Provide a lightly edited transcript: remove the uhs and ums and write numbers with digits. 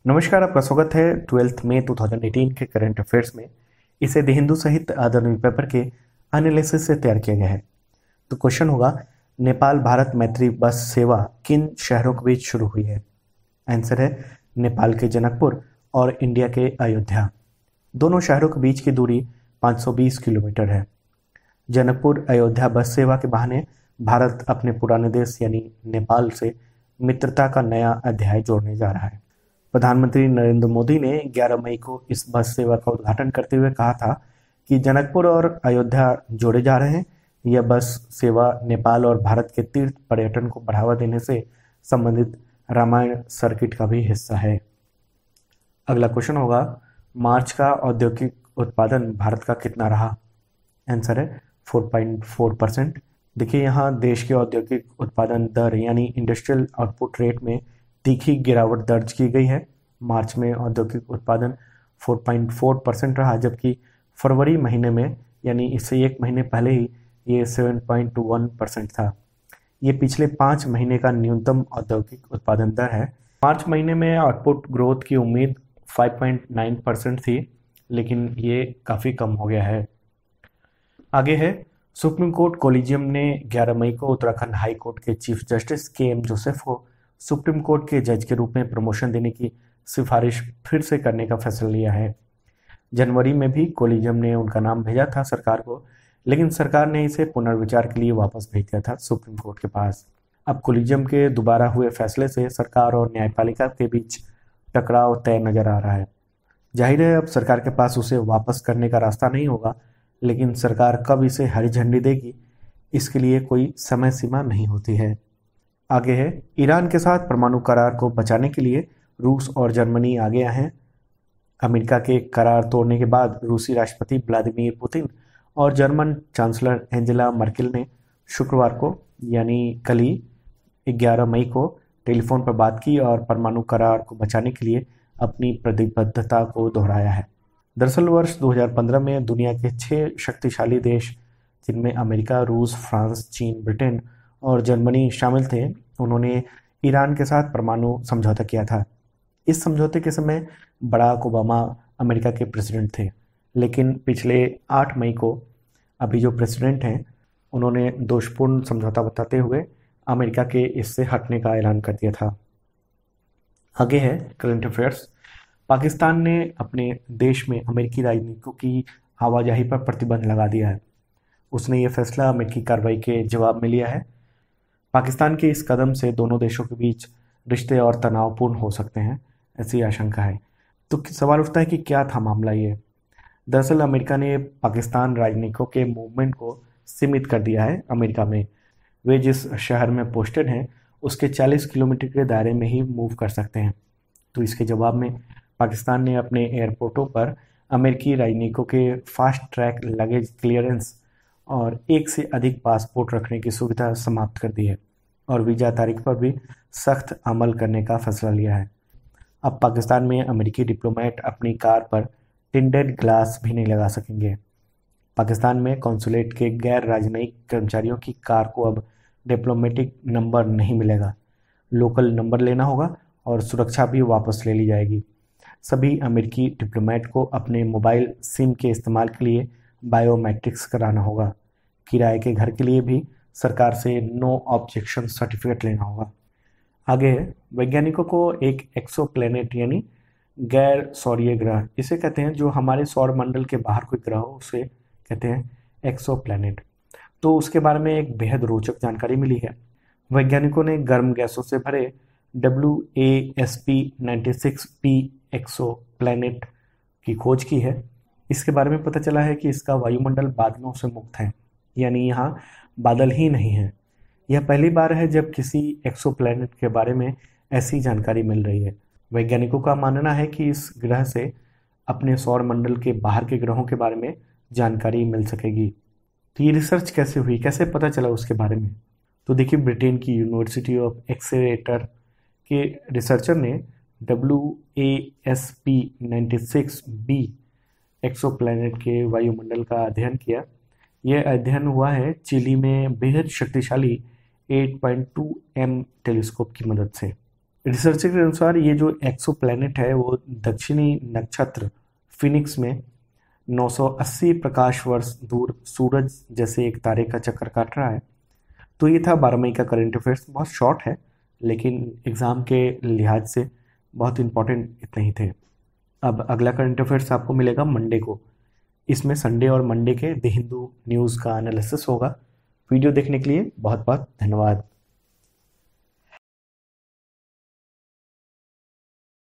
नमस्कार, आपका स्वागत है 12 मई 2018 के करंट अफेयर्स में। इसे द हिंदू सहित अदर न्यूज़पेपर के एनालिसिस से तैयार किया गया है। तो क्वेश्चन होगा, नेपाल भारत मैत्री बस सेवा किन शहरों के बीच शुरू हुई है? आंसर है नेपाल के जनकपुर और इंडिया के अयोध्या। दोनों शहरों के बीच की दूरी 520 किलोमीटर है। जनकपुर अयोध्या बस सेवा के बहाने भारत अपने पुराने देश यानी नेपाल से मित्रता का नया अध्याय जोड़ने जा रहा है। प्रधानमंत्री नरेंद्र मोदी ने 11 मई को इस बस सेवा का उद्घाटन करते हुए कहा था कि जनकपुर और अयोध्या जोड़े जा रहे हैं। यह बस सेवा नेपाल और भारत के तीर्थ पर्यटन को बढ़ावा देने से संबंधित रामायण सर्किट का भी हिस्सा है। अगला क्वेश्चन होगा, मार्च का औद्योगिक उत्पादन भारत का कितना रहा? आंसर है 4.4%। देखिए, यहाँ देश के औद्योगिक उत्पादन दर यानी इंडस्ट्रियल आउटपुट रेट में तीखी गिरावट दर्ज की गई है। मार्च में औद्योगिक उत्पादन 4.4% रहा, जबकि फरवरी महीने में यानी इससे एक महीने पहले ही ये 7.1% था। ये पिछले 5 महीने का न्यूनतम औद्योगिक उत्पादन दर है। मार्च महीने में आउटपुट ग्रोथ की उम्मीद 5.9% थी, लेकिन ये काफ़ी कम हो गया है। आगे है, सुप्रीम कोर्ट कोलिजियम ने 11 मई को उत्तराखंड हाई कोर्ट के चीफ जस्टिस के.एम. जोसेफ को सुप्रीम कोर्ट के जज के रूप में प्रमोशन देने की सिफारिश फिर से करने का फैसला लिया है। जनवरी में भी कोलिजियम ने उनका नाम भेजा था सरकार को, लेकिन सरकार ने इसे पुनर्विचार के लिए वापस भेज दिया था सुप्रीम कोर्ट के पास। अब कोलिजियम के दोबारा हुए फैसले से सरकार और न्यायपालिका के बीच टकराव तय नजर आ रहा है। जाहिर है अब सरकार के पास उसे वापस करने का रास्ता नहीं होगा, लेकिन सरकार कब इसे हरी झंडी देगी इसके लिए कोई समय सीमा नहीं होती है। आगे है, ईरान के साथ परमाणु करार को बचाने के लिए रूस और जर्मनी आगे आए हैं। अमेरिका के करार तोड़ने के बाद रूसी राष्ट्रपति व्लादिमीर पुतिन और जर्मन चांसलर एंजेला मर्केल ने शुक्रवार को यानी कल ही 11 मई को टेलीफोन पर बात की और परमाणु करार को बचाने के लिए अपनी प्रतिबद्धता को दोहराया है। दरअसल वर्ष 2015 में दुनिया के 6 शक्तिशाली देश, जिनमें अमेरिका, रूस, फ्रांस, चीन, ब्रिटेन और जर्मनी शामिल थे, उन्होंने ईरान के साथ परमाणु समझौता किया था। इस समझौते के समय बराक ओबामा अमेरिका के प्रेसिडेंट थे, लेकिन पिछले 8 मई को अभी जो प्रेसिडेंट हैं उन्होंने दोषपूर्ण समझौता बताते हुए अमेरिका के इससे हटने का ऐलान कर दिया था। आगे है करंट अफेयर्स। पाकिस्तान ने अपने देश में अमेरिकी राजनीतिकों की आवाजाही पर प्रतिबंध लगा दिया है। उसने ये फैसला अमेरिकी कार्रवाई के जवाब में लिया है। पाकिस्तान के इस कदम से दोनों देशों के बीच रिश्ते और तनावपूर्ण हो सकते हैं, ऐसी आशंका है। तो सवाल उठता है कि क्या था मामला ये? दरअसल अमेरिका ने पाकिस्तान राजनयिकों के मूवमेंट को सीमित कर दिया है। अमेरिका में वे जिस शहर में पोस्टेड हैं उसके 40 किलोमीटर के दायरे में ही मूव कर सकते हैं। तो इसके जवाब में पाकिस्तान ने अपने एयरपोर्टों पर अमेरिकी राजनयिकों के फास्ट ट्रैक लगेज क्लियरेंस और एक से अधिक पासपोर्ट रखने की सुविधा समाप्त कर दी है और वीज़ा तारीख पर भी सख्त अमल करने का फैसला लिया है। अब पाकिस्तान में अमेरिकी डिप्लोमेट अपनी कार पर टिंडेड ग्लास भी नहीं लगा सकेंगे। पाकिस्तान में कॉन्सुलेट के गैर राजनयिक कर्मचारियों की कार को अब डिप्लोमेटिक नंबर नहीं मिलेगा, लोकल नंबर लेना होगा और सुरक्षा भी वापस ले ली जाएगी। सभी अमेरिकी डिप्लोमेट को अपने मोबाइल सिम के इस्तेमाल के लिए बायोमेट्रिक्स कराना होगा। किराए के घर के लिए भी सरकार से नो ऑब्जेक्शन सर्टिफिकेट लेना होगा। आगे है, वैज्ञानिकों को एक एक्सोप्लैनेट यानी गैर सौरीय ग्रह, इसे कहते हैं जो हमारे सौर मंडल के बाहर कोई ग्रह हो उसे कहते हैं एक्सोप्लैनेट। तो उसके बारे में एक बेहद रोचक जानकारी मिली है। वैज्ञानिकों ने गर्म गैसों से भरे WASP-96P एक्सोप्लैनेट की खोज की है। इसके बारे में पता चला है कि इसका वायुमंडल बादलों से मुक्त है, यानी यहाँ बादल ही नहीं है। यह पहली बार है जब किसी एक्सोप्लैनेट के बारे में ऐसी जानकारी मिल रही है। वैज्ञानिकों का मानना है कि इस ग्रह से अपने सौर मंडल के बाहर के ग्रहों के बारे में जानकारी मिल सकेगी। तो ये रिसर्च कैसे हुई, कैसे पता चला उसके बारे में? तो देखिए, ब्रिटेन की यूनिवर्सिटी ऑफ एक्सेलेटर के रिसर्चर ने WASP-96b एक्सोप्लैनेट के वायुमंडल का अध्ययन किया। यह अध्ययन हुआ है चिली में बेहद शक्तिशाली 8.2M टेलीस्कोप की मदद से। रिसर्चर के अनुसार ये जो एक्सो प्लैनेट है वो दक्षिणी नक्षत्र फिनिक्स में 980 प्रकाश वर्ष दूर सूरज जैसे एक तारे का चक्कर काट रहा है। तो ये था 12 मई का करंट अफेयर्स। बहुत शॉर्ट है लेकिन एग्ज़ाम के लिहाज से बहुत इंपॉर्टेंट इतने ही थे। अब अगला करंट अफेयर्स आपको मिलेगा मंडे को। इसमें संडे और मंडे के द हिंदू न्यूज़ का एनालिसिस होगा। वीडियो देखने के लिए बहुत बहुत धन्यवाद।